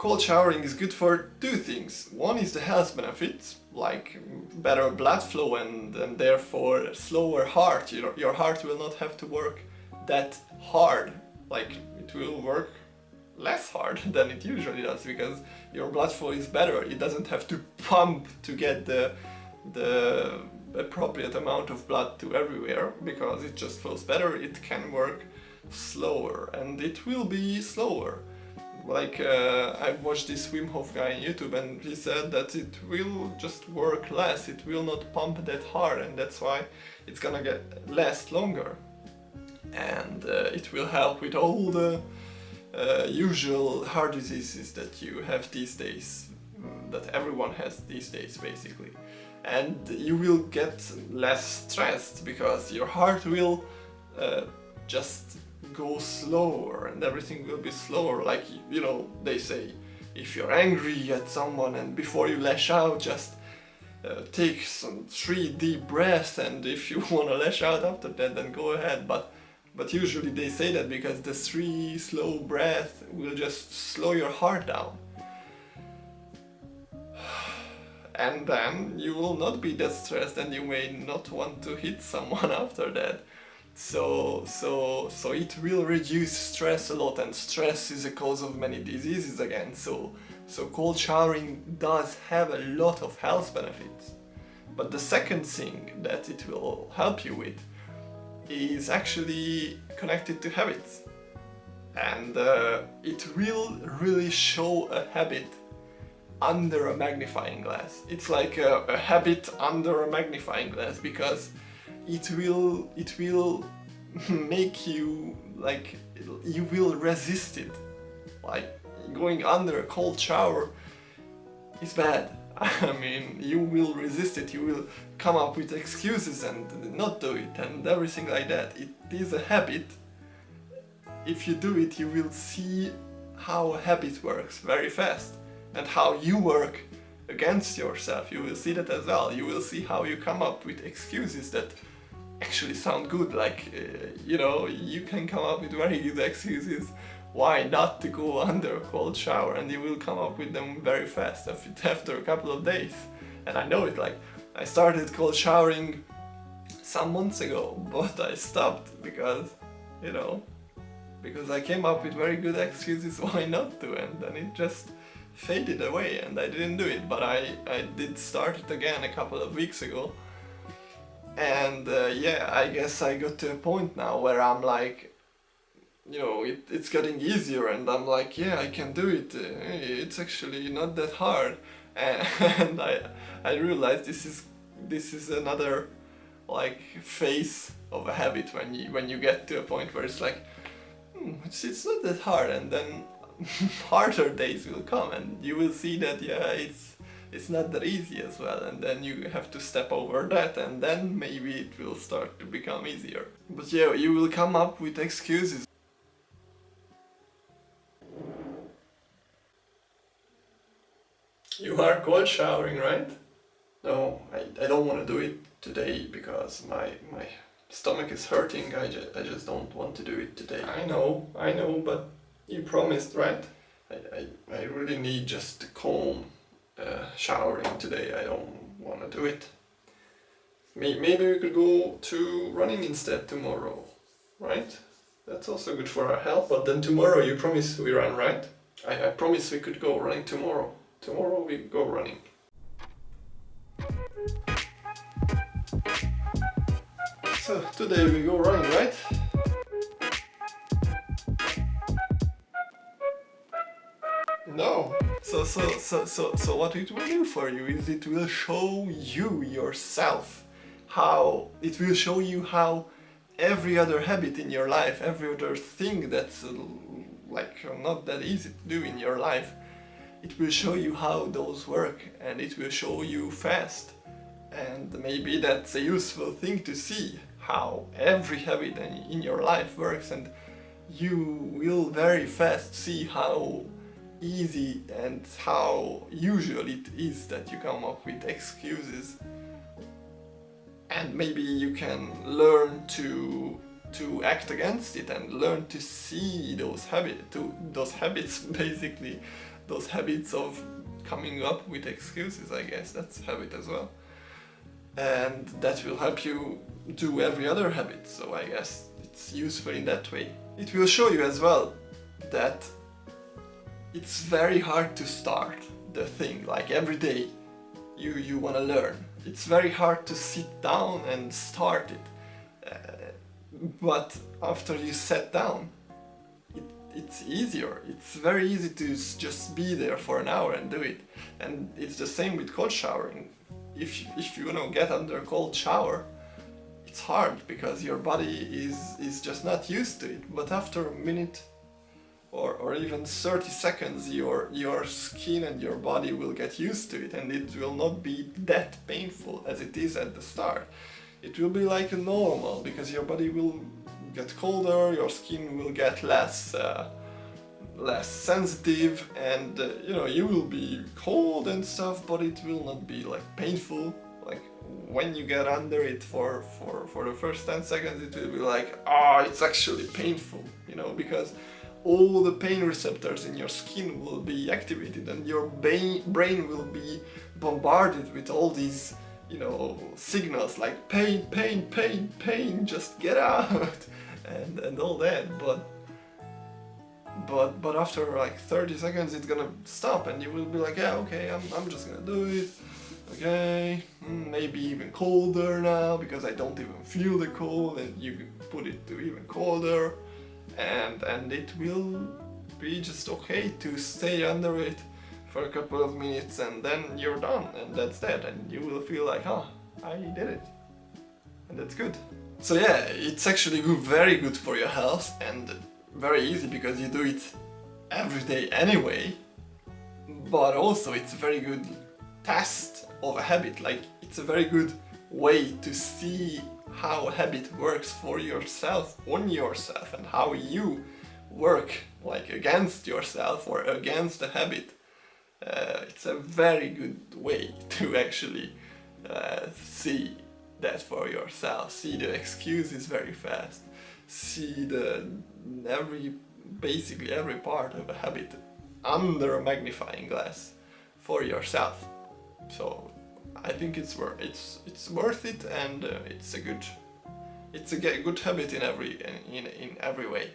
Cold showering is good for two things. One is the health benefits, like better blood flow and therefore slower heart. Your heart will not have to work that hard, like it will work less hard than it usually does because your blood flow is better. It doesn't have to pump to get the appropriate amount of blood to everywhere because it just flows better. It can work slower and it will be slower. Like I watched this Wim Hof guy on YouTube and he said that it will just work less, it will not pump that hard, and that's why it's gonna last longer. And it will help with all the usual heart diseases that you have these days, that everyone has these days basically. And you will get less stressed because your heart will just go slower and everything will be slower. Like, you know, they say if you're angry at someone and before you lash out, just take some 3 deep breaths, and if you want to lash out after that, then go ahead. But usually they say that because the 3 slow breaths will just slow your heart down. And then you will not be that stressed and you may not want to hit someone after that. So it will reduce stress a lot, and stress is a cause of many diseases again. So cold showering does have a lot of health benefits. But the second thing that it will help you with is actually connected to habits. And it will really show a habit under a magnifying glass. It's like a habit under a magnifying glass because it will make you, like, you will resist it. Like going under a cold shower is bad. I mean, you will resist it, you will come up with excuses and not do it and everything like that. It is a habit. If you do it, you will see how a habit works very fast and how you work against yourself. You will see that as well. You will see how you come up with excuses that actually sound good. Like, you know, you can come up with very good excuses why not to go under a cold shower, and you will come up with them very fast after a couple of days. And I know it, like, I started cold showering some months ago, but I stopped because, you know, because I came up with very good excuses why not to, and then it just faded away and I didn't do it. But I did start it again a couple of weeks ago, and yeah, I guess I got to a point now where I'm like, you know, it's getting easier and I'm like, yeah, I can do it. It's actually not that hard. And I realized this is another, like, phase of a habit when you get to a point where it's like, it's not that hard, and then harder days will come and you will see that, yeah, it's not that easy as well, and then you have to step over that, and then maybe it will start to become easier. But yeah, you will come up with excuses. You are cold showering, right? No, I don't want to do it today because my stomach is hurting. I just don't want to do it today. I know, but you promised, right? I really need just calm showering today. I don't want to do it. Maybe we could go to running instead tomorrow, right? That's also good for our health, but then tomorrow you promise we run, right? I promise we could go running tomorrow. Tomorrow we go running. So today we go running, right? No. So what it will do for you is it will show you yourself how it will show you how every other habit in your life, every other thing that's like not that easy to do in your life, it will show you how those work, and it will show you fast. And maybe that's a useful thing to see, how every habit in your life works, and you will very fast see how easy and how usual it is that you come up with excuses. And maybe you can learn to act against it and learn to see those habits basically those habits of coming up with excuses, I guess that's habit as well. And that will help you do every other habit, so I guess it's useful in that way. It will show you as well that it's very hard to start the thing, like every day you want to learn. It's very hard to sit down and start it. But after you sit down, it's easier. It's very easy to just be there for an hour and do it. And it's the same with cold showering. If you get under a cold shower, it's hard because your body is just not used to it. But after a minute or even 30 seconds, your skin and your body will get used to it, and it will not be that painful as it is at the start. It will be like a normal, because your body will get colder, your skin will get less sensitive, and you will be cold and stuff, but it will not be like painful. Like when you get under it for the first 10 seconds, it will be like, it's actually painful, because all the pain receptors in your skin will be activated, and your brain will be bombarded with all these signals like pain, pain, pain, pain, just get out and all that. But after like 30 seconds it's gonna stop, and you will be like, yeah, okay, I'm just gonna do it. Okay, maybe even colder now because I don't even feel the cold, and you put it to even colder, and it will be just okay to stay under it for a couple of minutes, and then you're done, and that's that, and you will feel like, I did it, and that's good. So yeah, it's actually very good for your health, and very easy because you do it every day anyway, but also it's a very good test of a habit. Like, it's a very good way to see how a habit works for yourself, on yourself, and how you work like against yourself or against a habit. It's a very good way to actually see that for yourself, see the excuses very fast, see basically every part of a habit under a magnifying glass for yourself. So I think it's worth it, and it's a good habit in every way.